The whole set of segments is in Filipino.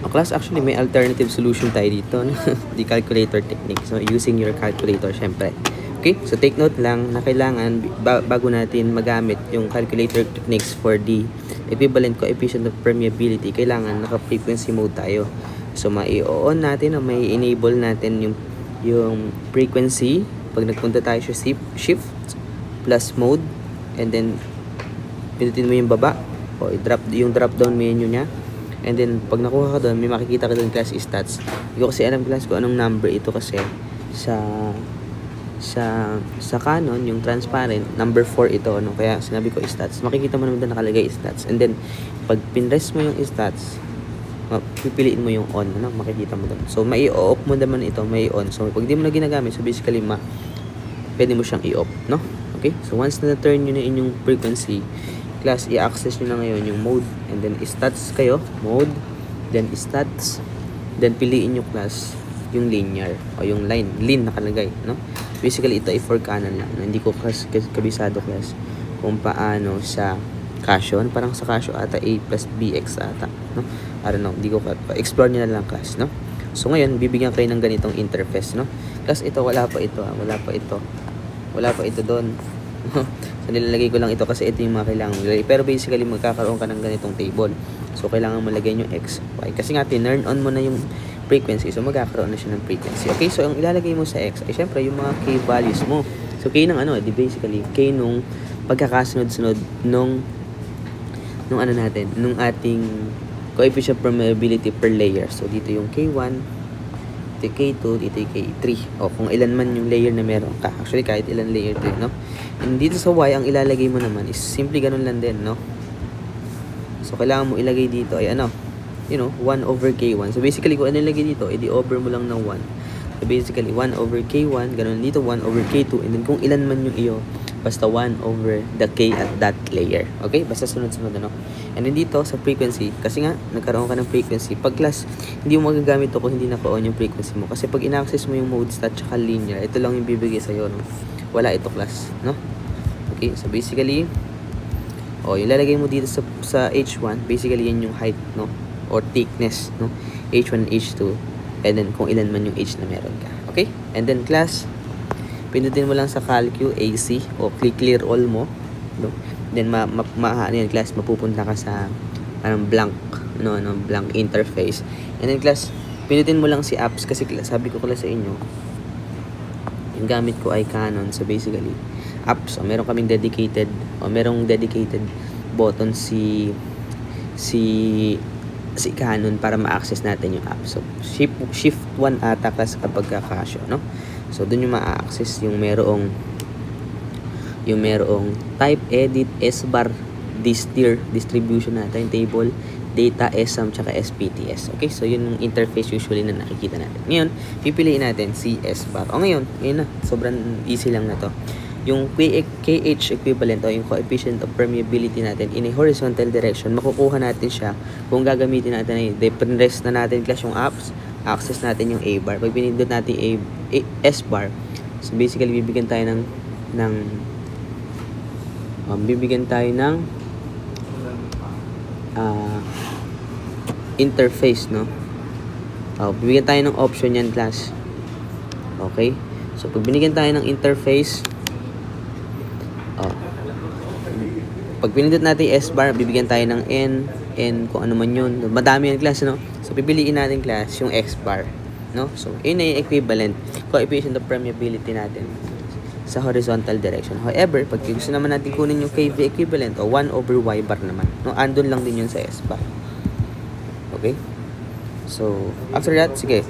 Class, actually, may alternative solution tayo dito, no? The calculator technique. So, using your calculator, syempre. Okay, so take note lang na kailangan bago natin magamit yung calculator techniques for the equivalent coefficient of permeability, kailangan naka-frequency mode tayo. So, mai-on natin o mai-enable natin yung frequency pag nagpunta tayo sa shift plus mode, and then pinutin mo yung baba o yung drop down menu niya. And then, pag nakuha ka doon, may makikita ka doon, class, stats. Hindi ko kasi alam, class, kung anong number ito kasi sa Canon, yung transparent, number 4 ito, no? Kaya sinabi ko stats. Makikita mo naman doon nakalagay stats. And then, pag pinrest mo yung stats, pipiliin mo yung on, ano? Makikita mo doon. So, mai-off mo naman ito, mai-on. So, pag di mo na ginagamit, so basically, pwede mo siyang i-off, no? Okay? So, once na turn nyo na inyong frequency, class, i-access nyo na ngayon yung mode, and then stats kayo, mode, then stats, then piliin nyo, class, yung linear o yung line nakalagay, no? Basically ito ay for Canon lang, no? Hindi ko kabisado, class, kung paano sa Casio, parang sa Casio ata A plus BX ata, no? I don't know, hindi ko explore niyo na lang, class, no? So ngayon bibigyan kayo ng ganitong interface, no? Class, ito wala pa ito doon. So nilalagay ko lang ito kasi ito yung mga kailangan mo. Pero basically magkakaroon ka ng ganitong table. So kailangan malagay nyo X, Y. Kasi nga tinurn on mo na yung frequency. So magkakaroon na siya ng frequency. Okay, so ang ilalagay mo sa X ay syempre yung mga K values mo. So K ng di basically K nung pagkakasunod-sunod nung ating coefficient permeability per layer. So dito yung K1, dito yung K2, dito yung K3. O kung ilan man yung layer na meron ka. Actually kahit ilan layer to, no? And dito sa Y, ang ilalagay mo naman is simply ganun lang din, no? So kailangan mo ilagay dito ay 1 over K1. So basically kung ano ilagay dito, edi over mo lang ng 1. So basically 1 over K1, ganun dito 1 over K2, and then kung ilan man yung iyo, basta 1 over the K at that layer. Okay? Basta sunod-sunod, ano? And then dito sa frequency, kasi nga nagkaroon ka ng frequency, pag class, hindi mo magagamit ito kung hindi naka-on yung frequency mo. Kasi pag in-access mo yung mode stat tsaka linear, ito lang yung bibigay sa'yo, no? Wala ito, class, no? Okay? So basically, yung lalagay mo dito sa H1, basically yan yung height, no? Or thickness, no? H1 and H2, and then kung ilan man yung H na meron ka. Okay? And then class, pindutin mo lang sa calcu AC o click clear all mo, no? Then class, mapupunta ka sa blank, blank interface. And then class, pindutin mo lang si apps kasi sabi ko class sa inyo, yung gamit ko ay Canon. So basically, apps, merong dedicated button si Canon para ma-access natin yung app. So shift 1 ata class kapag Casio, no? So doon yung ma-access yung merong type, edit, S-bar, distribution natin, table, data, SAM, tsaka SPTS. Okay, so yun yung interface usually na nakikita natin. Ngayon, pipiliin natin si S-bar. Ngayon na, sobrang easy lang na to. Yung KH equivalent o yung coefficient of permeability natin in a horizontal direction, makukuha natin siya kung gagamitin natin ay press na natin class yung apps, access natin yung A-bar. Pag pinindot natin S-bar, so basically bibigyan tayo ng interface, no? Bibigyan tayo ng option yan, class. Okay? So pag binigyan tayo ng interface, pag pinindot natin S-bar, bibigyan tayo ng N kung ano man yun. Madami yan, class, no? So pipiliin natin, class, yung X-bar, no? So yun ay equivalent coefficient of permeability natin sa horizontal direction. However, pag gusto naman natin kunin yung KV equivalent o 1 over Y bar naman, no? Andun lang din yun sa S-bar. Okay? So after that, sige,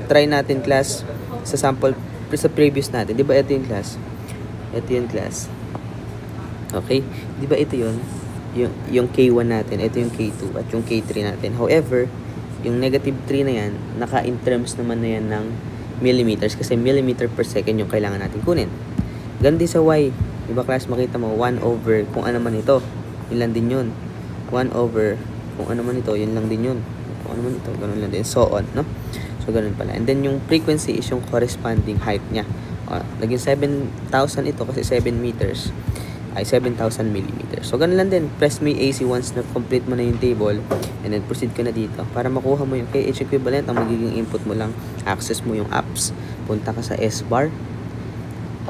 try natin, class, sa sample sa previous natin. Di ba ito yung class? Ito yung class. Okay? Di ba ito yun? Yung K1 natin, ito yung K2 at yung K3 natin. However, yung negative 3 na yan, naka-in terms naman na yan ng millimeters kasi millimeter per second yung kailangan natin kunin. Ganun din sa Y. Di ba, class, makita mo 1 over kung ano man ito. Yun lang din yun. 1 over kung ano man ito, yun lang din yun. Kung ano man ito, ganun lang din. So on, no? So ganun pala. And then yung frequency is yung corresponding height niya. Naging 7,000 ito kasi 7 meters. ay 7,000 millimeters. So, ganun lang din. Press mo yung AC once na complete mo na yung table and then proceed ka na dito. Para makuha mo yung KH equivalent, ang magiging input mo lang, access mo yung apps. Punta ka sa S-bar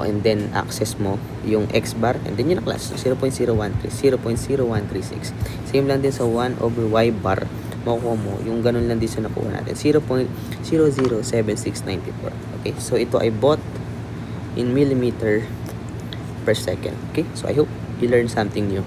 and then access mo yung X-bar and then yun ang class. 0.013, 0.0136. Same lang din sa 1 over Y-bar. Makukuha mo yung ganun lang din sa nakuha natin. 0.007694. Okay, so ito ay bought in millimeter per second. Okay, so I hope you learned something new.